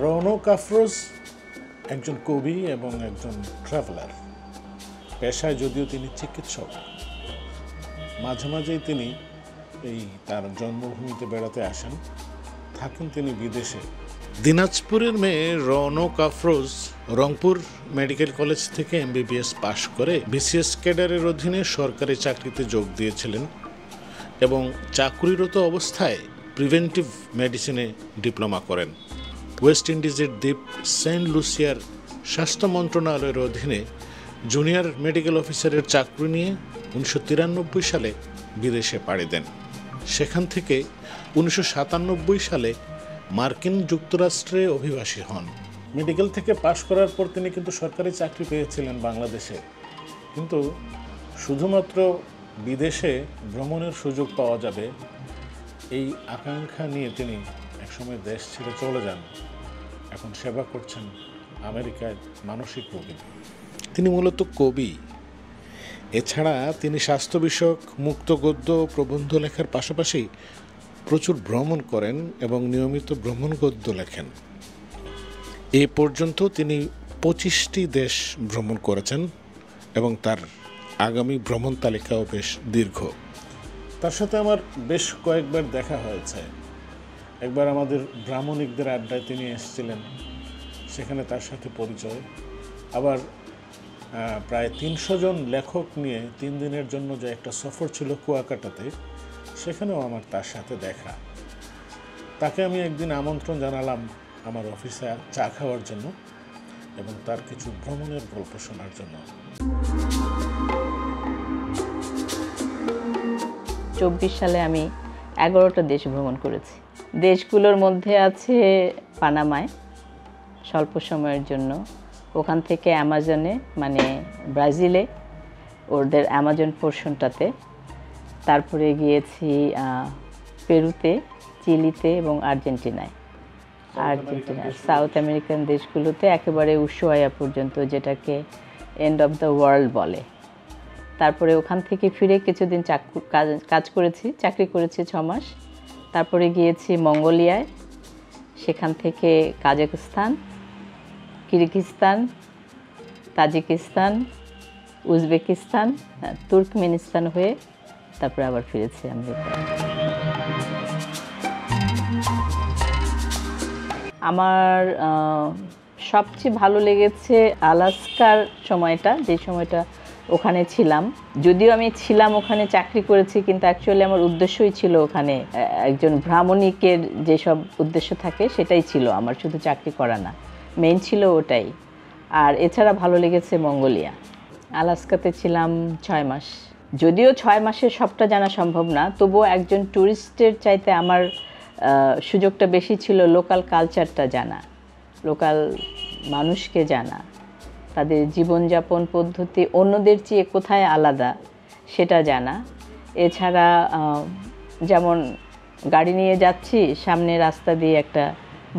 রৌনক আফরোজ একজন কবি এবং একজন ট্রাভেলার। পেশায় যদিও তিনি চিকিৎসক, মাঝে মাঝেই তিনি তার জন্মভূমিতে বেড়াতে আসেন, থাকেন তিনি বিদেশে। দিনাজপুরের মেয়ে রৌনক আফরোজ রংপুর মেডিকেল কলেজ থেকে MBBS পাশ করে BCS ক্যাডারের অধীনে সরকারি চাকরিতে যোগ দিয়েছিলেন এবং চাকরিরত অবস্থায় প্রিভেন্টিভ মেডিসিনে ডিপ্লোমা করেন। ওয়েস্ট ইন্ডিজের দ্বীপ সেন্ট লুসিয়ার স্বাস্থ্য মন্ত্রণালয়ের অধীনে জুনিয়র মেডিকেল অফিসারের চাকরি নিয়ে 1993 সালে বিদেশে পাড়ি দেন। সেখান থেকে 1997 সালে মার্কিন যুক্তরাষ্ট্রে অভিবাসী হন। মেডিকেল থেকে পাশ করার পর তিনি কিন্তু সরকারি চাকরি পেয়েছিলেন বাংলাদেশে, কিন্তু শুধুমাত্র বিদেশে ভ্রমণের সুযোগ পাওয়া যাবে এই আকাঙ্ক্ষা নিয়ে তিনি একসময় দেশ ছেড়ে চলে যান। এখন সেবা করছেন আমেরিকায় মানসিক রোগী। তিনি মূলত কবি। এছাড়া তিনি স্বাস্থ্য বিষয়ক মুক্ত গদ্য প্রবন্ধ লেখার পাশাপাশি প্রচুর ভ্রমণ করেন এবং নিয়মিত ভ্রমণ গদ্য লেখেন। এ পর্যন্ত তিনি 25টি দেশ ভ্রমণ করেছেন এবং তার আগামী ভ্রমণ তালিকাও বেশ দীর্ঘ। তার সাথে আমার বেশ কয়েকবার দেখা হয়েছে। একবার আমাদের ব্রাহ্মণিকদের আড্ডায় তিনি এসেছিলেন, সেখানে তার সাথে পরিচয়। আবার প্রায় 300 জন লেখক নিয়ে 3 দিনের জন্য যে একটা সফর ছিল কুয়াকাটাতে, সেখানেও আমার তার সাথে দেখা। তাকে আমি একদিন আমন্ত্রণ জানালাম আমার অফিসে চা খাওয়ার জন্য এবং তার কিছু ভ্রমণের গল্প শোনার জন্য। 24 সালে আমি 11টা দেশ ভ্রমণ করেছি। দেশগুলোর মধ্যে আছে পানামায় স্বল্প সময়ের জন্য, ওখান থেকে অ্যামাজনে মানে ব্রাজিলে ওদের অ্যামাজন পোর্শনটাতে, তারপরে গিয়েছি পেরুতে, চিলিতে এবং আর্জেন্টিনায়। সাউথ আমেরিকান দেশগুলোতে একেবারে উশুয়াইয়া পর্যন্ত, যেটাকে এন্ড অফ দ্য ওয়ার্ল্ড বলে। তারপরে ওখান থেকে ফিরে কিছুদিন কাজ করেছি, চাকরি করেছি 6 মাস। তারপরে গিয়েছি মঙ্গোলিয়ায়, সেখান থেকে Kazakhstan, Kyrgyzstan, Tajikistan, Uzbekistan, Turkmenistan হয়ে তারপরে আবার ফিরেছি আমেরিকা। আমার সবচেয়ে ভালো লেগেছে আলাস্কার সময়টা, যে সময়টা ওখানে ছিলাম। যদিও আমি ছিলাম ওখানে, চাকরি করেছি, কিন্তু অ্যাকচুয়ালি আমার উদ্দেশ্যই ছিল ওখানে একজন ভ্রমণিকের যেসব উদ্দেশ্য থাকে সেটাই ছিল আমার, শুধু চাকরি করা না, মেইন ছিল ওটাই। আর এছাড়া ভালো লেগেছে মঙ্গোলিয়া। আলাস্কাতে ছিলাম 6 মাস। যদিও 6 মাসে সবটা জানা সম্ভব না, তবুও একজন ট্যুরিস্টের চাইতে আমার সুযোগটা বেশি ছিল লোকাল কালচারটা জানা, লোকাল মানুষকে জানা, তাদের জীবনযাপন পদ্ধতি অন্যদের চেয়ে কোথায় আলাদা সেটা জানা। এছাড়া যেমন গাড়ি নিয়ে যাচ্ছি, সামনে রাস্তা দিয়ে একটা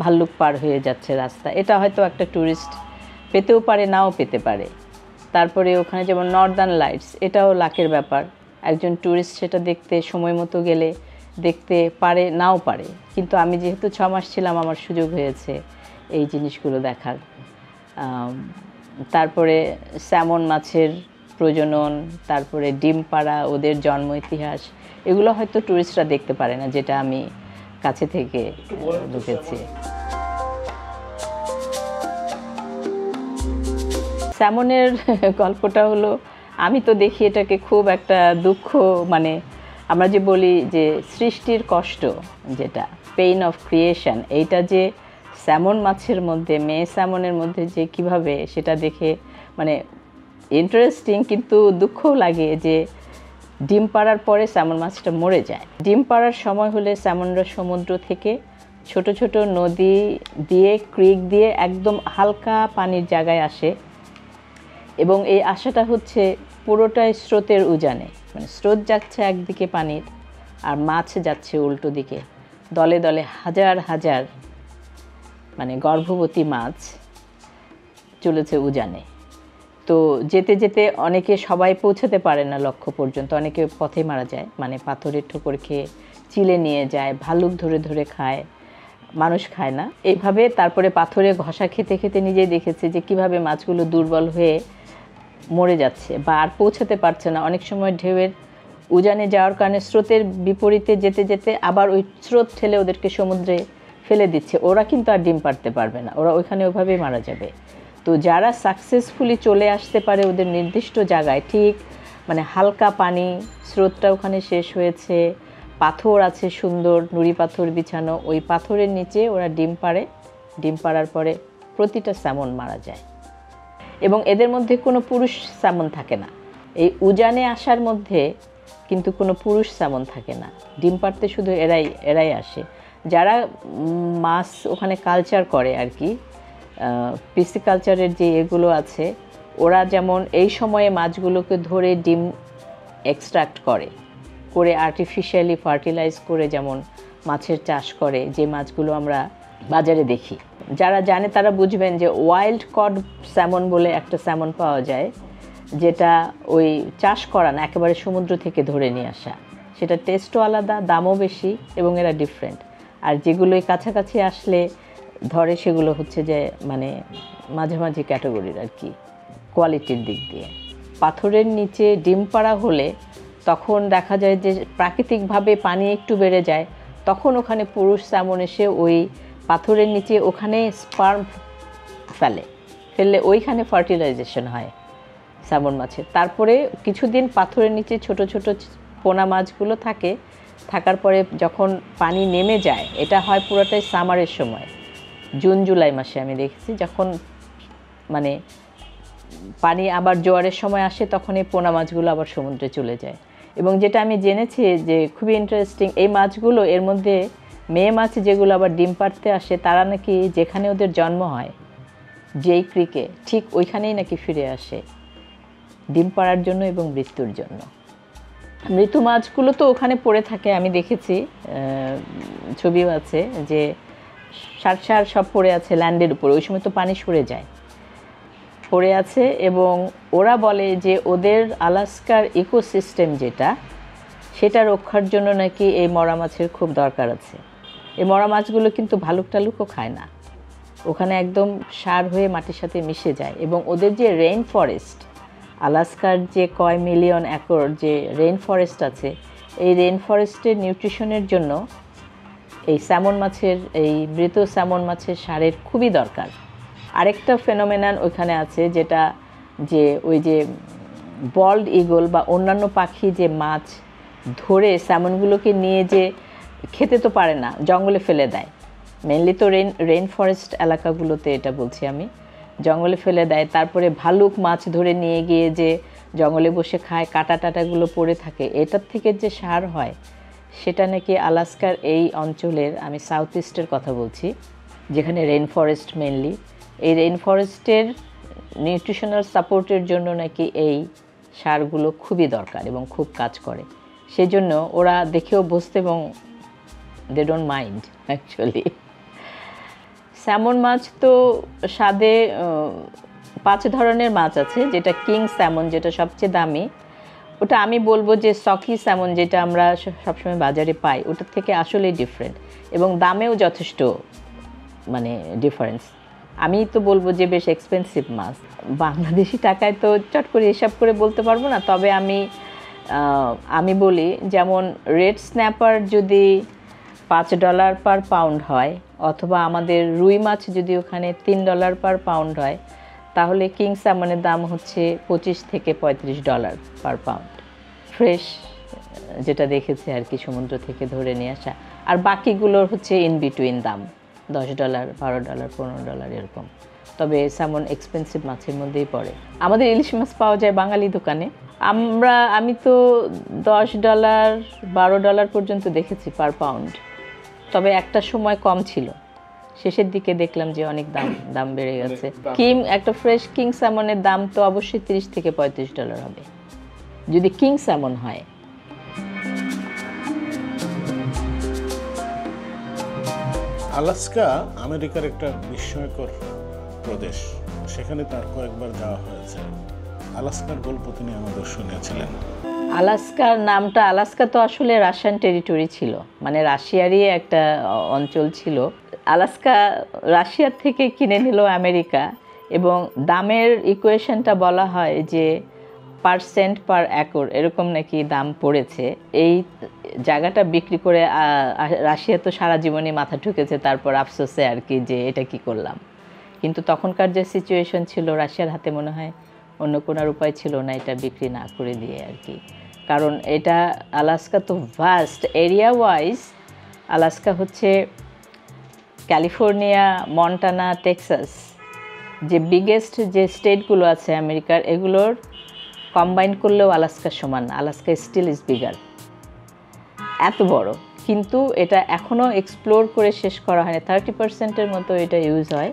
ভাল্লুক পার হয়ে যাচ্ছে রাস্তা, এটা হয়তো একটা ট্যুরিস্ট পেতেও পারে, নাও পেতে পারে। তারপরে ওখানে যেমন নর্দার্ন লাইটস, এটাও লাকের ব্যাপার। একজন ট্যুরিস্ট সেটা দেখতে সময় মতো গেলে দেখতে পারে, নাও পারে, কিন্তু আমি যেহেতু 6 মাস ছিলাম, আমার সুযোগ হয়েছে এই জিনিসগুলো দেখার। তারপরে স্যামন মাছের প্রজনন, তারপরে ডিম পাড়া, ওদের জন্ম ইতিহাস, এগুলো হয়তো ট্যুরিস্টরা দেখতে পারে না, যেটা আমি কাছে থেকে ঢুকেছি। স্যামনের গল্পটা হলো, আমি তো দেখি এটাকে খুব একটা দুঃখ, মানে আমরা যে বলি যে সৃষ্টির কষ্ট, যেটা পেইন অফ ক্রিয়েশন, এইটা যে স্যামন মাছের মধ্যে, মেয়ে স্যামনের মধ্যে যে কিভাবে, সেটা দেখে মানে ইন্টারেস্টিং, কিন্তু দুঃখও লাগে যে ডিম পাড়ার পরে স্যামন মাছটা মরে যায়। ডিম পাড়ার সময় হলে স্যামনরা সমুদ্র থেকে ছোট ছোট নদী দিয়ে, ক্রিক দিয়ে একদম হালকা পানির জায়গায় আসে, এবং এই আশাটা হচ্ছে পুরোটাই স্রোতের উজানে, মানে স্রোত যাচ্ছে একদিকে পানির আর মাছ যাচ্ছে উল্টো দিকে, দলে দলে হাজার হাজার মানে গর্ভবতী মাছ চলেছে উজানে। তো যেতে যেতে অনেকে, সবাই পৌঁছাতে পারে না লক্ষ্য পর্যন্ত, অনেকে পথে মারা যায়, মানে পাথরের ঠোকর খেয়ে চিলে নিয়ে যায়, ভালুক ধরে ধরে খায়, মানুষ খায় না। এইভাবে তারপরে পাথরে ঘষা খেতে খেতে নিজেই দেখেছে যে কিভাবে মাছগুলো দুর্বল হয়ে মরে যাচ্ছে বা আর পৌঁছাতে পারছে না। অনেক সময় ঢেউয়ের উজানে যাওয়ার কারণে স্রোতের বিপরীতে যেতে যেতে আবার ওই স্রোত ঠেলে ওদেরকে সমুদ্রে ফেলে দিচ্ছে। ওরা কিন্তু আর ডিম পাড়তে পারবে না, ওরা ওইখানে ওইভাবেই মারা যাবে। তো যারা সাকসেসফুলি চলে আসতে পারে ওদের নির্দিষ্ট জায়গায়, ঠিক মানে হালকা পানি, স্রোতটা ওখানে শেষ হয়েছে, পাথর আছে সুন্দর নুড়ি পাথর বিছানো, ওই পাথরের নিচে ওরা ডিম পাড়ে। ডিম পাড়ার পরে প্রতিটা স্যামন মারা যায় এবং এদের মধ্যে কোনো পুরুষ স্যামন থাকে না। এই উজানে আসার মধ্যে কিন্তু কোনো পুরুষ স্যামন থাকে না, ডিম পাড়তে শুধু এরাই আসে। যারা মাছ ওখানে কালচার করে আর কি, পিসিকালচারের যে এগুলো আছে, ওরা যেমন এই সময়ে মাছগুলোকে ধরে ডিম এক্সট্রাক্ট করে আর্টিফিশিয়ালি ফার্টিলাইজ করে যেমন মাছের চাষ করে, যে মাছগুলো আমরা বাজারে দেখি। যারা জানে তারা বুঝবেন যে ওয়াইল্ড কড স্যামন বলে একটা স্যামন পাওয়া যায়, যেটা ওই চাষ করা না, একেবারে সমুদ্র থেকে ধরে নিয়ে আসা। সেটা টেস্টও আলাদা, দামও বেশি এবং এরা ডিফারেন্ট। আর যেগুলোই কাছাকাছি আসলে ধরে সেগুলো হচ্ছে যে মানে মাঝামাঝি ক্যাটাগরির আর কি, কোয়ালিটির দিক দিয়ে। পাথরের নিচে ডিম পাড়া হলে তখন দেখা যায় যে প্রাকৃতিকভাবে পানি একটু বেড়ে যায়, তখন ওখানে পুরুষ স্যামন এসে ওই পাথরের নিচে ওখানে স্পার্ম ফেললে ওইখানে ফার্টিলাইজেশন হয় স্যামন মাছের। তারপরে কিছুদিন পাথরের নিচে ছোট ছোট পোনা মাছগুলো থাকার পরে যখন পানি নেমে যায়, এটা হয় পুরোটাই সামারের সময়, জুন জুলাই মাসে আমি দেখেছি, যখন মানে পানি আবার জোয়ারের সময় আসে তখন এই পোনা মাছগুলো আবার সমুদ্রে চলে যায়। এবং যেটা আমি জেনেছি যে খুবই ইন্টারেস্টিং, এই মাছগুলো এর মধ্যে মেয়ে মাছ যেগুলো আবার ডিম পাড়তে আসে, তারা নাকি যেখানে ওদের জন্ম হয় যেই ক্রিকে, ঠিক ওইখানেই নাকি ফিরে আসে ডিম পাড়ার জন্য এবং মৃত্যুর জন্য। মৃত্যু মাছগুলো তো ওখানে পড়ে থাকে, আমি দেখেছি, ছবিও আছে যে সার সব পড়ে আছে ল্যান্ডের উপর, ওই সময় তো পানি সরে যায়, পড়ে আছে। এবং ওরা বলে যে ওদের আলাস্কার ইকোসিস্টেম যেটা, সেটা রক্ষার জন্য নাকি এই মরা মাছের খুব দরকার আছে। এই মরা মাছগুলো কিন্তু ভালুক টালুকও খায় না, ওখানে একদম সার হয়ে মাটির সাথে মিশে যায়। এবং ওদের যে রেইন ফরেস্ট, আলাস্কার যে কয় মিলিয়ন একর যে রেইন ফরেস্ট আছে, এই রেইন ফরেস্টের নিউট্রিশনের জন্য এই স্যামন মাছের, এই মৃত স্যামন মাছের সারের খুবই দরকার। আরেকটা ফেনোমেনন ওইখানে আছে, যেটা যে ওই যে বল্ড ইগল বা অন্যান্য পাখি যে মাছ ধরে স্যামনগুলোকে নিয়ে যে খেতে তো পারে না, জঙ্গলে ফেলে দেয়। মেনলি তো রেইন ফরেস্ট এলাকাগুলোতে এটা বলছি আমি, জঙ্গলে ফেলে দেয়। তারপরে ভালুক মাছ ধরে নিয়ে গিয়ে যে জঙ্গলে বসে খায়, কাটা টাটাগুলো পড়ে থাকে, এটার থেকে যে সার হয় সেটা নাকি আলাস্কার এই অঞ্চলের, আমি সাউথ ইস্টের কথা বলছি, যেখানে রেইন ফরেস্ট মেনলি, এই রেইন ফরেস্টের নিউট্রিশনাল সাপোর্টের জন্য নাকি এই সারগুলো খুবই দরকার এবং খুব কাজ করে। সেজন্য ওরা দেখেও বসতে এবং they don't mind actually. Salmon মাছ তো স্বাদে 5 ধরনের মাছ আছে, যেটা কিং স্যামন যেটা সবচেয়ে দামি, ওটা আমি বলবো যে সকি স্যামন যেটা আমরা সবসময় বাজারে পাই, ওটার থেকে আসলেই ডিফারেন্ট এবং দামেও যথেষ্ট মানে ডিফারেন্স। আমি তো বলবো যে বেশ এক্সপেন্সিভ মাছ, বাংলাদেশি টাকায় তো চট করে হিসাব করে বলতে পারবো না, তবে আমি বলি যেমন রেড স্ন্যাপার যদি $5 পার পাউন্ড হয়, অথবা আমাদের রুই মাছ যদি ওখানে $3 পার পাউন্ড হয়, তাহলে কিং স্যামনের দাম হচ্ছে $25 থেকে $35 পার পাউন্ড, ফ্রেশ যেটা দেখেছি আর কি, সমুদ্র থেকে ধরে নিয়ে আসা। আর বাকিগুলোর হচ্ছে ইন বিটুইন দাম, $10, $12, $15 এরকম। তবে স্যামন এক্সপেন্সিভ মাছের মধ্যেই পড়ে। আমাদের ইলিশ মাছ পাওয়া যায় বাঙালি দোকানে, আমি তো $10, $12 পর্যন্ত দেখেছি পার পাউন্ড। তবে একটা সময় কম ছিল, শেষের দিকে দেখলাম যে অনেক দাম বেড়ে গেছে। একটা ফ্রেশ কিং স্যামনের দাম তো অবশ্যই $30 থেকে $35 হবে যদি কিং স্যামন হয়। আলাস্কা আমেরিকার একটা বিস্ময়কর প্রদেশ, সেখানে তার কয়েকবার যাওয়া হয়েছে। আলাস্কার গল্প তিনি আমাদের শুনিয়েছিলেন। আলাস্কার নামটা, আলাস্কা তো আসলে রাশিয়ান টেরিটরি ছিল, মানে রাশিয়ারই একটা অঞ্চল ছিল। আলাস্কা রাশিয়ার থেকে কিনে নিল আমেরিকা, এবং দামের ইকুয়েশনটা বলা হয় যে পার্সেন্ট পার একর এরকম নাকি দাম পড়েছে। এই জায়গাটা বিক্রি করে রাশিয়া তো সারা জীবনই মাথা ঠুকেছে, তারপর আফসোসে আর কি যে এটা কি করলাম। কিন্তু তখনকার যে সিচুয়েশন ছিল, রাশিয়ার হাতে মনে হয় অন্য কোনো উপায় ছিল না এটা বিক্রি না করে দিয়ে আর কি। কারণ এটা আলাস্কা তো ভাস্ট এরিয়া ওয়াইজ। আলাস্কা হচ্ছে ক্যালিফোর্নিয়া, মন্টানা, টেক্সাস, যে বিগেস্ট যে স্টেটগুলো আছে আমেরিকার, এগুলোর কম্বাইন করলেও আলাস্কার সমান না। আলাস্কা স্টিল ইজ বিগার, এত বড়। কিন্তু এটা এখনও এক্সপ্লোর করে শেষ করা হয়নি। 30%-এর মতো এটা ইউজ হয়,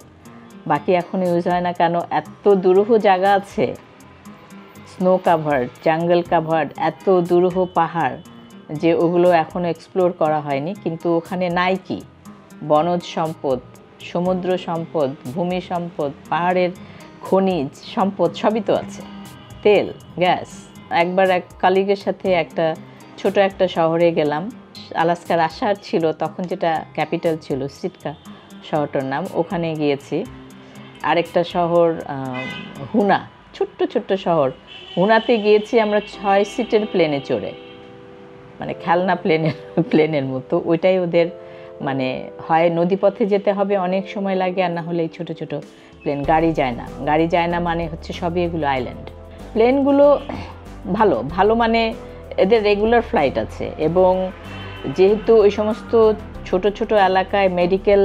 বাকি এখনও ইউজ হয় না। কেন? এত দুরূহ জায়গা আছে, স্নো কাভার্ড, জাঙ্গল কাভার্ড, এত দুরূহ পাহাড় যে ওগুলো এখনও এক্সপ্লোর করা হয়নি। কিন্তু ওখানে নাই কি? বনজ সম্পদ, সমুদ্র সম্পদ, ভূমি সম্পদ, পাহাড়ের খনিজ সম্পদ সবই তো আছে, তেল, গ্যাস। একবার এক কালিগের সাথে ছোট একটা শহরে গেলাম। আলাস্কার আসার ছিল তখন, যেটা ক্যাপিটাল ছিল সিটকা শহরটার নাম, ওখানে গিয়েছি। আরেকটা শহর হুনা, ছোট্ট ছোট্ট শহর। হুনাতে গিয়েছি আমরা 6 সিটের প্লেনে চড়ে, মানে খেলনা প্লেনের মতো। ওইটাই ওদের, মানে হয় নদীপথে যেতে হবে, অনেক সময় লাগে, আর না হলে এই ছোটো ছোটো প্লেন। গাড়ি যায় না মানে হচ্ছে সবই এগুলো আইল্যান্ড। প্লেনগুলো ভালো ভালো, মানে এদের রেগুলার ফ্লাইট আছে। এবং যেহেতু ওই সমস্ত ছোট ছোট এলাকায় মেডিকেল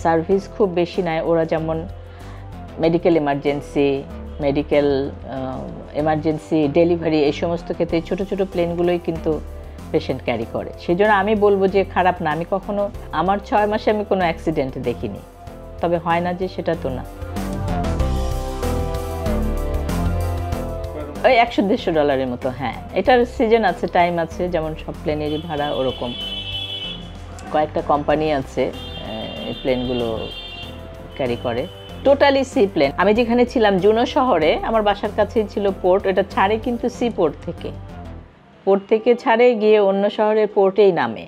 সার্ভিস খুব বেশি নেয় ওরা, যেমন মেডিকেল এমার্জেন্সি ডেলিভারি, এই সমস্ত ক্ষেত্রে ছোট ছোট প্লেনগুলোই কিন্তু পেশেন্ট ক্যারি করে। সেই জন্য আমি বলবো যে খারাপ না। আমি কখনো, আমার 6 মাসে আমি কোনো অ্যাক্সিডেন্ট দেখিনি। তবে হয় না যে, সেটা তো না। ওই $100-150 মতো। হ্যাঁ, এটার সিজন আছে, টাইম আছে, যেমন সব প্লেনেরই ভাড়া ওরকম। কয়েকটা কোম্পানি আছে এই প্লেনগুলো ক্যারি করে। Totally sea plane. আমি যেখানে ছিলাম জুনো শহরে, আমার বাসার কাছেই ছিল পোর্ট। এটা ছাড়ে কিন্তু সি পোর্ট থেকে ছাড়ে গিয়ে অন্য শহরের পোর্টেই নামে।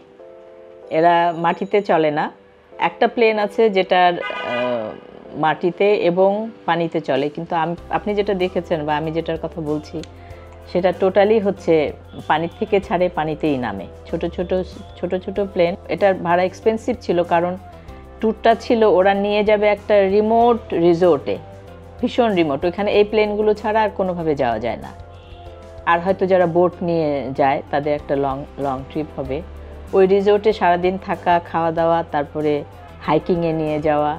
এরা মাটিতে চলে না। একটা প্লেন আছে যেটার মাটিতে এবং পানিতে চলে, কিন্তু আপনি যেটা দেখেছেন বা আমি যেটার কথা বলছি সেটা টোটালি হচ্ছে পানির থেকে ছাড়ে, পানিতেই নামে। ছোট ছোট প্লেন। এটার ভাড়া এক্সপেন্সিভ ছিল, কারণ ট্যুরটা ছিল ওরা নিয়ে যাবে একটা রিমোট রিসোর্টে, ভীষণ রিমোট। ওইখানে এই প্লেনগুলো ছাড়া আর কোনোভাবে যাওয়া যায় না। আর হয়তো যারা বোট নিয়ে যায় তাদের একটা লং ট্রিপ হবে। ওই রিসোর্টে সারাদিন থাকা, খাওয়া দাওয়া, তারপরে হাইকিংয়ে নিয়ে যাওয়া,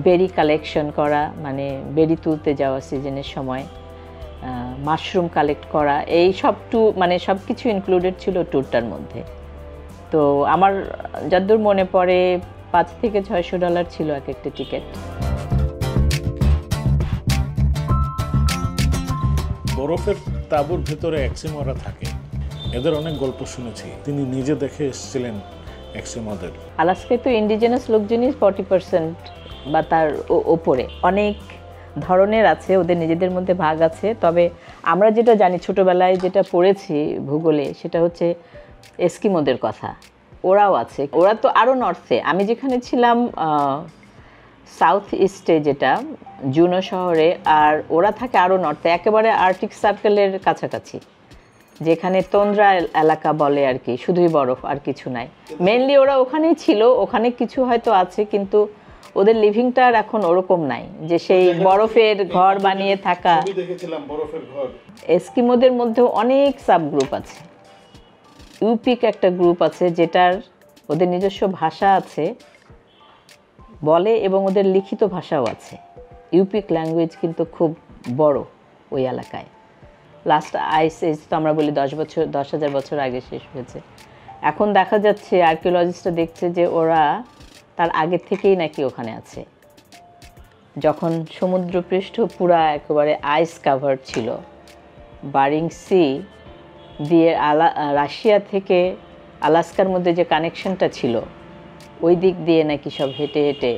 বেরি কালেকশন করা, মানে বেরি তুলতে যাওয়া সিজনের সময়, মাশরুম কালেক্ট করা, এই সব মানে সব কিছু ইনক্লুডেড ছিল ট্যুরটার মধ্যে। তো আমার যতদূর মনে পড়ে $500-600 ছিল এক একটা টিকিট। বরফের তাঁবুর ভেতরে এক্সিমোরা থাকে, এদের অনেক গল্প শুনেছি। তিনি নিজে দেখে এসেছিলেন এক্সিমোদের। আলাস্কায় তো ইন্ডিজেনাস লোকজনই 40% বা তার ওপরে। অনেক ধরনের আছে, ওদের নিজেদের মধ্যে ভাগ আছে। তবে আমরা যেটা জানি, ছোটোবেলায় যেটা পড়েছি ভূগোলে, সেটা হচ্ছে এস্কিমোদের কথা। ওরাও আছে, ওরা তো আরও নর্থে। আমি যেখানে ছিলাম সাউথ ইস্টে, যেটা জুনো শহরে, আর ওরা থাকে আরও নর্থে, একেবারে আর্কটিক সার্কেলের কাছাকাছি, যেখানে তন্দ্রা এলাকা বলে আর কি, শুধুই বরফ আর কিছু নাই। মেনলি ওরা ওখানেই ছিল, ওখানে কিছু হয়তো আছে, কিন্তু ওদের লিভিংটা আর এখন ওরকম নাই যে সেই বরফের ঘর বানিয়ে থাকা। এস্কিমোদের মধ্যেও অনেক সাব গ্রুপ আছে। ইউপিক একটা গ্রুপ আছে, যেটার ওদের নিজস্ব ভাষা আছে বলে, এবং ওদের লিখিত ভাষাও আছে। ইউপিক ল্যাঙ্গুয়েজ কিন্তু খুব বড় ওই এলাকায়। লাস্ট আইস এজ তো আমরা বলি 10,000 বছর আগে শেষ হয়েছে। এখন দেখা যাচ্ছে, আর্কিওলজিস্টরা দেখছে যে ওরা তার আগের থেকেই নাকি ওখানে আছে। যখন সমুদ্রপৃষ্ঠ পুরা একেবারে আইস কাভার্ড ছিল, বারিং সি দিয়ে রাশিয়া থেকে আলাস্কার মধ্যে যে কানেকশনটা ছিল, ওই দিক দিয়ে নাকি সব হেঁটে হেঁটে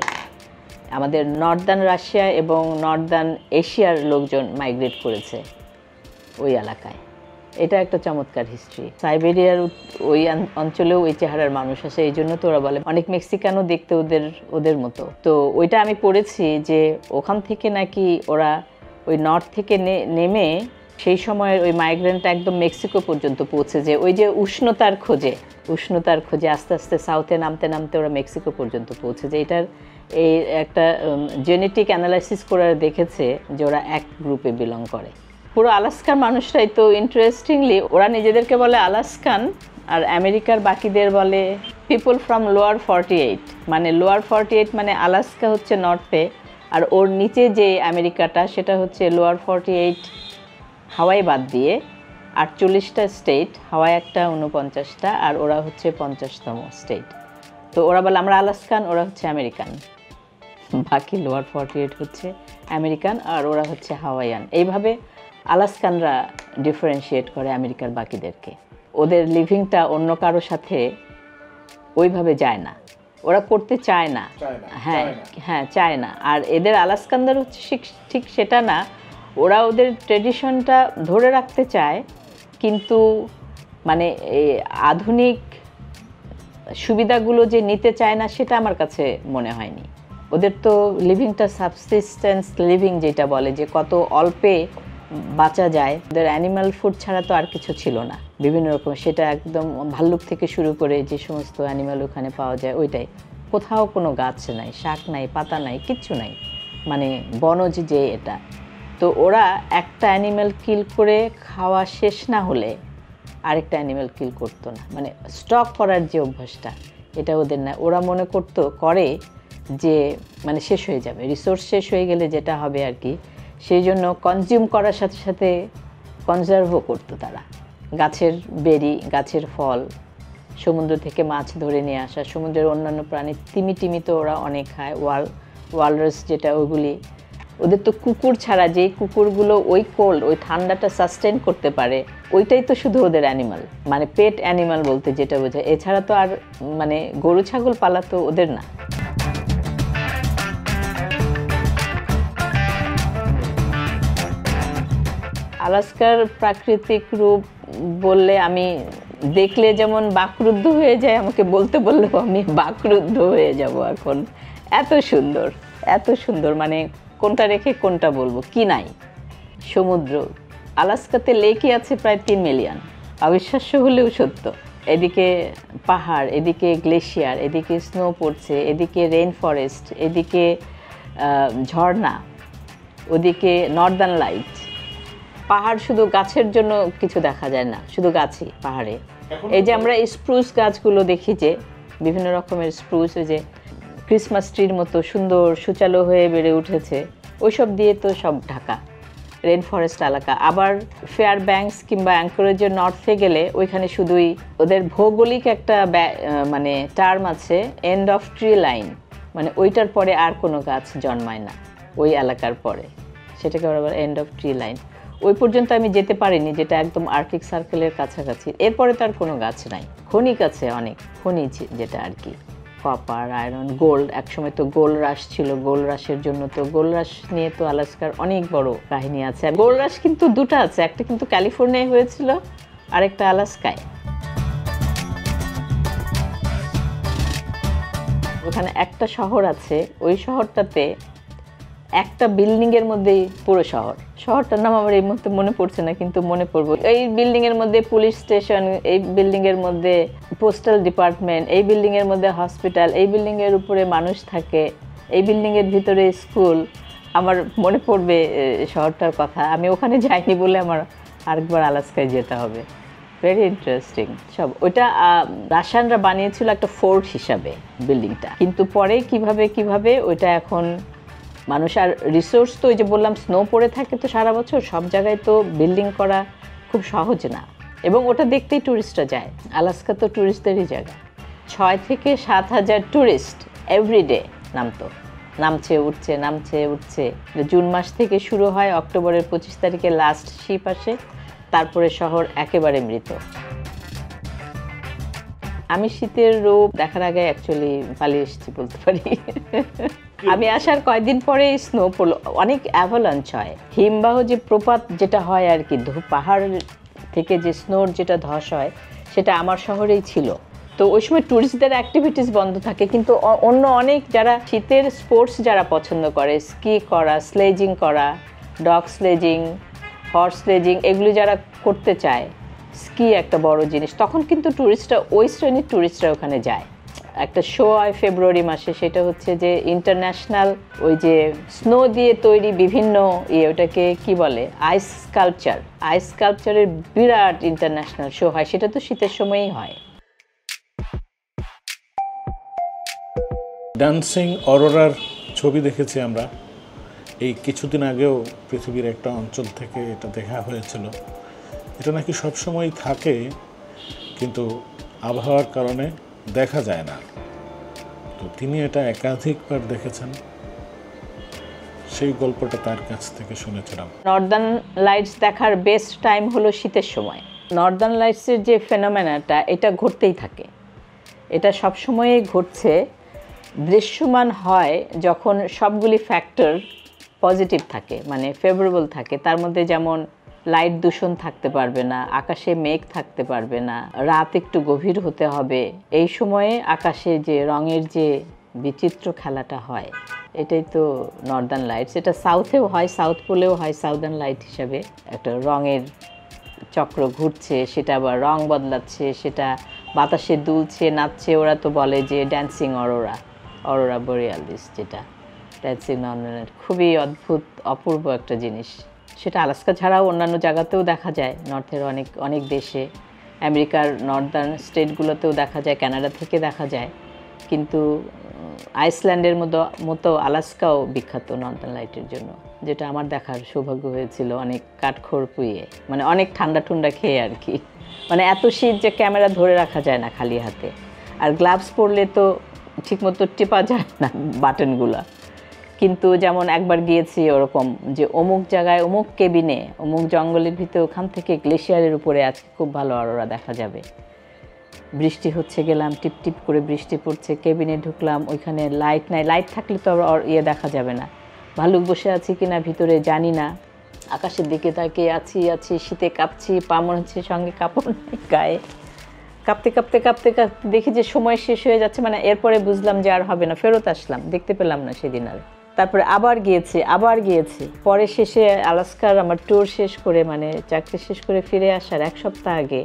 আমাদের নর্দার্ন রাশিয়া এবং নর্দার্ন এশিয়ার লোকজন মাইগ্রেট করেছে ওই এলাকায়। এটা একটা চমৎকার হিস্ট্রি। সাইবেরিয়ার ওই অঞ্চলেও ওই চেহারার মানুষ আসে, এই জন্য তো ওরা বলে অনেক মেক্সিকানও দেখতে ওদের মতো। তো ওইটা আমি পড়েছি যে ওখান থেকে নাকি ওরা ওই নর্থ থেকে নেমে সেই সময়ের ওই মাইগ্রেন্ট একদম মেক্সিকো পর্যন্ত পৌঁছে, যে ওই যে উষ্ণতার খোঁজে আস্তে আস্তে সাউথে নামতে নামতে ওরা মেক্সিকো পর্যন্ত পৌঁছে, যে এটার এই একটা জেনেটিক অ্যানালাইসিস করে দেখেছে যে ওরা এক গ্রুপে বিলং করে। পুরো আলাস্কার মানুষরাই তো ইন্টারেস্টিংলি ওরা নিজেদেরকে বলে আলাস্কান, আর আমেরিকার বাকিদের বলে পিপল ফ্রম লোয়ার 48। মানে লোয়ার 48 মানে আলাস্কা হচ্ছে নর্থে, আর ওর নিচে যে আমেরিকাটা সেটা হচ্ছে লোয়ার 48 হাওয়াই বাদ দিয়ে 48টা স্টেট, হাওয়াই একটা 49টা, আর ওরা হচ্ছে 50তম স্টেট। তো ওরা বলে আমরা আলাস্কান, ওরা হচ্ছে আমেরিকান। বাকি লোয়ার 48 হচ্ছে আমেরিকান আর ওরা হচ্ছে হাওয়াইয়ান। এইভাবে আলাস্কানরা ডিফারেন্সিয়েট করে আমেরিকার বাকিদেরকে। ওদের লিভিংটা অন্য কারোর সাথে ওইভাবে যায় না, ওরা করতে চায় না। হ্যাঁ চায় না। আর এদের আলাস্কানদের হচ্ছে ঠিক সেটা না, ওরা ওদের ট্রেডিশনটা ধরে রাখতে চায়, কিন্তু মানে এই আধুনিক সুবিধাগুলো যে নিতে চায় না সেটা আমার কাছে মনে হয়নি। ওদের তো লিভিংটা সাবসিস্টেন্স লিভিং যেটা বলে, যে কত অল্পে বাঁচা যায়। ওদের অ্যানিম্যাল ফুড ছাড়া তো আর কিছু ছিল না, বিভিন্ন রকম, সেটা একদম ভাল্লুক থেকে শুরু করে যে সমস্ত অ্যানিম্যাল ওখানে পাওয়া যায় ওইটাই। কোথাও কোনো গাছ নাই, শাক নাই, পাতা নাই, কিচ্ছু নাই, মানে বনজ যে এটা। তো ওরা একটা অ্যানিম্যাল কিল করে খাওয়া শেষ না হলে আরেকটা অ্যানিম্যাল কিল করতো না, মানে স্টক করার যে অভ্যাসটা এটা ওদের না। ওরা মনে করে যে মানে শেষ হয়ে যাবে, রিসোর্স শেষ হয়ে গেলে যেটা হবে আর কি, সেই জন্য কনজিউম করার সাথে সাথে কনজার্ভও করতো তারা। গাছের বেরি, গাছের ফল, সমুদ্র থেকে মাছ ধরে নিয়ে আসা, সমুদ্রের অন্যান্য প্রাণী, তিমি তো ওরা অনেক খায়, ওয়ালরাস যেটা, ওইগুলি। ওদের তো কুকুর ছাড়া, যেই কুকুরগুলো ওই কোল্ড ওই ঠান্ডাটা সাস্টেন করতে পারে, ওইটাই তো শুধু ওদের অ্যানিমাল, মানে পেট অ্যানিমাল বলতে যেটা বোঝায়। এছাড়া তো আর মানে গরু ছাগল পালা তো ওদের না। আলাস্কার প্রাকৃতিক রূপ বললে আমি দেখলে যেমন বাকরুদ্ধ হয়ে যায়, আমাকে বলতে বললেও আমি বাকরুদ্ধ হয়ে যাব এখন। এত সুন্দর, মানে কোনটা রেখে কোনটা বলবো। কি নাই? সমুদ্র, আলাস্কাতে লেকই আছে প্রায় 3 মিলিয়ন, অবিশ্বাস্য হলেও সত্য। এদিকে পাহাড়, এদিকে গ্লেশিয়ার, এদিকে স্নো পড়ছে, এদিকে রেইন ফরেস্ট, এদিকে ঝর্ণা, ওদিকে নর্দার্ন লাইট। পাহাড় শুধু গাছের জন্য কিছু দেখা যায় না, শুধু গাছই পাহাড়ে। এই যে আমরা স্প্রুস গাছগুলো দেখি, যে বিভিন্ন রকমের স্প্রুস, যে ক্রিসমাস ট্রির মতো সুন্দর সুচালো হয়ে বেড়ে উঠেছে, ওইসব দিয়ে তো সব ঢাকা রেন ফরেস্ট এলাকা। আবার ফেয়ার ব্যাঙ্কস কিংবা অ্যাঙ্করেজের নর্থে গেলে ওইখানে শুধুই ওদের ভৌগোলিক একটা মানে টার্ম আছে, এন্ড অফ ট্রি লাইন, মানে ওইটার পরে আর কোনো গাছ জন্মায় না ওই এলাকার পরে, সেটাকে আবার এন্ড অফ ট্রি লাইন। ওই পর্যন্ত আমি যেতে পারিনি, যেটা একদম আর্কটিক সার্কেলের কাছাকাছি। এরপরে তার কোনো গাছ নাই। খনিক আছে অনেক, খনিজ যেটা আর কি, কপার, আয়রন, গোল্ড। একসময় তো গোল্ড রাশ ছিল, গোল্ড রাশের জন্য তো গোল্ড রাশ নিয়ে তো আলাস্কার অনেক বড় কাহিনী আছে। গোল্ড রাশ কিন্তু দুটো আছে, একটা কিন্তু ক্যালিফোর্নিয়ায় হয়েছিল, আরেকটা আলাস্কায়। ওখানে একটা শহর আছে, ওই শহরটাতে একটা বিল্ডিংয়ের মধ্যেই পুরো শহরটার নাম আমার এই মুহূর্তে মনে পড়ছে না, কিন্তু মনে পড়বো। এই বিল্ডিংয়ের মধ্যে পুলিশ স্টেশন, এই বিল্ডিংয়ের মধ্যে পোস্টাল ডিপার্টমেন্ট, এই বিল্ডিংয়ের মধ্যে হসপিটাল, এই বিল্ডিংয়ের উপরে মানুষ থাকে, এই বিল্ডিংয়ের ভিতরে স্কুল। আমার মনে পড়বে শহরটার কথা। আমি ওখানে যাইনি বলে আমার আরেকবার আলাস্কায় যেতে হবে। ভেরি ইন্টারেস্টিং সব। ওইটা রাশিয়ানরা বানিয়েছিল একটা ফোর্ট হিসাবে বিল্ডিংটা, কিন্তু পরে কিভাবে ওইটা এখন মানুষ, আর রিসোর্স তো ওই যে বললাম স্নো পড়ে থাকে তো সারা বছর, সব জায়গায় তো বিল্ডিং করা খুব সহজ না, এবং ওটা দেখতেই ট্যুরিস্টরা যায়। আলাস্কা তো ট্যুরিস্টদেরই জায়গা। 6 থেকে 7 হাজার ট্যুরিস্ট এভরিডে নামছে উঠছে। জুন মাস থেকে শুরু হয়, অক্টোবরের 25 তারিখে লাস্ট শিপ আসে, তারপরে শহর একেবারে মৃত। আমি শীতের রূপ দেখার আগে অ্যাকচুয়ালি পালিয়ে এসেছি বলতে পারি। আমি আসার কয়েকদিন পরে স্নো পড়লো, অনেক অ্যাভালাঞ্চ হয়, হিমবাহ যে প্রপাত যেটা হয় আর কি, পাহাড় থেকে যে স্নোর যেটা ধস হয় সেটা আমার শহরেই ছিল। তো ওই সময় ট্যুরিস্টদের অ্যাক্টিভিটিস বন্ধ থাকে, কিন্তু অন্য অনেক যারা শীতের স্পোর্টস যারা পছন্দ করে, স্কি করা, স্লেজিং করা, ডগ স্লেজিং, হর্স স্লেজিং, এগুলি যারা করতে চায়, স্কি একটা বড় জিনিস, তখন কিন্তু ট্যুরিস্টরা, ওই শ্রেণীর ট্যুরিস্টরা ওখানে যায়। একটা শো হয় ফেব্রুয়ারি মাসে, সেটা হচ্ছে যে ইন্টারন্যাশনাল ওই যে স্নো দিয়ে তৈরি বিভিন্ন ওটাকে কি বলে, আইস স্কাল্পচারের বিরাট ইন্টারন্যাশনাল শো হয়, সেটা তো শীতের সময়ই হয়। ডান্সিং অরোরার ছবি দেখেছি আমরা, এই কিছুদিন আগেও পৃথিবীর একটা অঞ্চল থেকে এটা দেখা হয়েছিল। এটা নাকি সবসময় থাকে, কিন্তু আবহাওয়ার কারণে দেখা যায় না। তো তিনি এটা একাধিকবার দেখেছেন, সেই গল্পটা তার কাছ থেকে শুনেছিলাম। নর্দার্ন লাইটস দেখার বেস্ট টাইম হলো শীতের সময়। নর্দার্ন লাইটসের যে ফেনোমেনাটা, এটা ঘটতেই থাকে, এটা সবসময়ই ঘটছে। দৃশ্যমান হয় যখন সবগুলি ফ্যাক্টর পজিটিভ থাকে, মানে ফেভারেবল থাকে। তার মধ্যে যেমন লাইট দূষণ থাকতে পারবে না, আকাশে মেঘ থাকতে পারবে না, রাত একটু গভীর হতে হবে। এই সময়ে আকাশে যে রঙের যে বিচিত্র খেলাটা হয়, এটাই তো নর্দার্ন লাইটস। এটা সাউথেও হয়, সাউথ পোলেও হয় সাউদার্ন লাইট হিসাবে। একটা রঙের চক্র ঘুরছে, সেটা আবার রং বদলাচ্ছে, সেটা বাতাসে দুলছে, নাচছে। ওরা তো বলে যে ড্যান্সিং অরোরা বোরিয়ালিস, যেটা ড্যান্সিং নর্দার্ন, খুবই অদ্ভুত অপূর্ব একটা জিনিস। সেটা আলাস্কা ছাড়াও অন্যান্য জায়গাতেও দেখা যায়, নর্থের অনেক দেশে, আমেরিকার নর্দার্ন স্টেটগুলোতেও দেখা যায়, কানাডা থেকে দেখা যায়। কিন্তু আইসল্যান্ডের মতো আলাস্কাও বিখ্যাত নর্দার্ন লাইটের জন্য, যেটা আমার দেখার সৌভাগ্য হয়েছিল অনেক কাঠখড় পুইয়ে, মানে অনেক ঠান্ডা খেয়ে আর কি। মানে এত শীত যে ক্যামেরা ধরে রাখা যায় না খালি হাতে, আর গ্লাভস পরলে তো ঠিকমতো টেপা যায় না বাটনগুলো। কিন্তু যেমন একবার গিয়েছি ওরকম যে অমুক জায়গায়, অমুক কেবিনে, অমুক জঙ্গলের ভিতরে, ওখান থেকে গ্লেশিয়ারের উপরে আজকে খুব ভালো অরোরা দেখা যাবে। বৃষ্টি হচ্ছে, গেলাম, টিপ টিপ করে বৃষ্টি পড়ছে, কেবিনে ঢুকলাম, ওইখানে লাইট নাই, লাইট থাকলে তো আর দেখা যাবে না। ভালুক বসে আছি কিনা ভিতরে জানি না, আকাশের দিকে তাকিয়ে আছি, শীতে কাঁপছি, পা মনে হচ্ছে সঙ্গে কাপড় নেই গায়ে, কাঁপতে দেখি যে সময় শেষ হয়ে যাচ্ছে। মানে এরপরে বুঝলাম যে আর হবে না, ফেরত আসলাম, দেখতে পেলাম না সেদিন আর। তারপরে আবার গিয়েছি। পরে শেষে আলাস্কার আমার ট্যুর শেষ করে, মানে চাকরি শেষ করে ফিরে আসার 1 সপ্তাহ আগে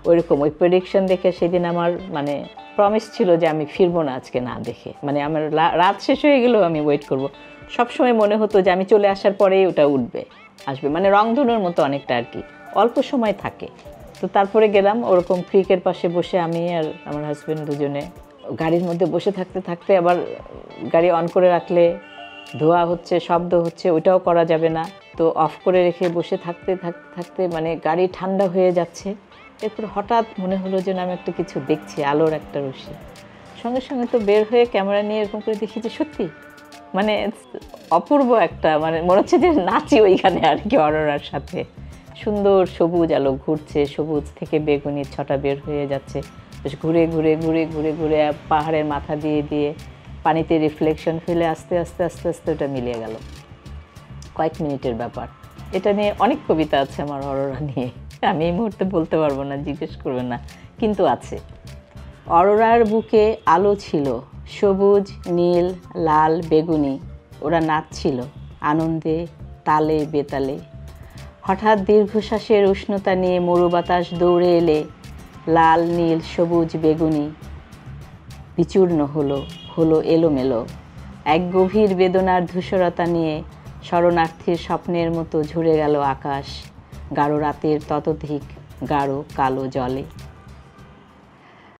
ওইরকম ওই প্রেডিকশন দেখে সেদিন আমার মানে প্রমিস ছিল যে আমি ফিরবো না আজকে না দেখে। মানে আমার রাত শেষ হয়ে গেলেও আমি ওয়েট করব। সবসময় মনে হতো যে আমি চলে আসার পরেই ওটা আসবে, মানে রংধনুর মতো অনেকটা আর কি, অল্প সময় থাকে। তো তারপরে গেলাম, ওরকম ক্রিকের পাশে বসে আমি আর আমার হাজব্যান্ড দুজনে গাড়ির মধ্যে বসে থাকতে আবার গাড়ি অন করে রাখলে ধোঁয়া হচ্ছে, শব্দ হচ্ছে, ওইটাও করা যাবে না। তো অফ করে রেখে বসে থাকতে মানে গাড়ি ঠান্ডা হয়ে যাচ্ছে। এরপর হঠাৎ মনে হলো যে আমি একটা কিছু দেখছি, আলোর একটা রশ্মি। সঙ্গে তো বের হয়ে ক্যামেরা নিয়ে এরকম করে দেখি যে সত্যি মানে অপূর্ব একটা, মানে মনে হচ্ছে যে নাচি ওইখানে আর কি অরোরার সাথে। সুন্দর সবুজ আলো ঘুরছে, সবুজ থেকে বেগুনি ছটা বের হয়ে যাচ্ছে, বেশ ঘুরে পাহাড়ের মাথা দিয়ে পানিতে রিফ্লেকশন ফেলে আস্তে আস্তে ওটা মিলিয়ে গেল। কয়েক মিনিটের ব্যাপার। এটা নিয়ে অনেক কবিতা আছে আমার অরোরা নিয়ে, আমি এই মুহূর্তে বলতে পারবো না, জিজ্ঞেস করবেন না, কিন্তু আছে। অরোরার বুকে আলো ছিল, সবুজ, নীল, লাল, বেগুনি। ওরা নাচছিল আনন্দে, তালে বেতালে। হঠাৎ দীর্ঘশ্বাসের উষ্ণতা নিয়ে মরু বাতাস দৌড়ে এলে লাল, নীল, সবুজ, বেগুনি বিচূর্ণ হলো এলোমেলো। এক গভীর বেদনার ধূসরতা নিয়ে শরণার্থীর স্বপ্নের মতো ঝরে গেল আকাশ, গাঢ় রাতের ততোধিক গাঢ় কালো জলে।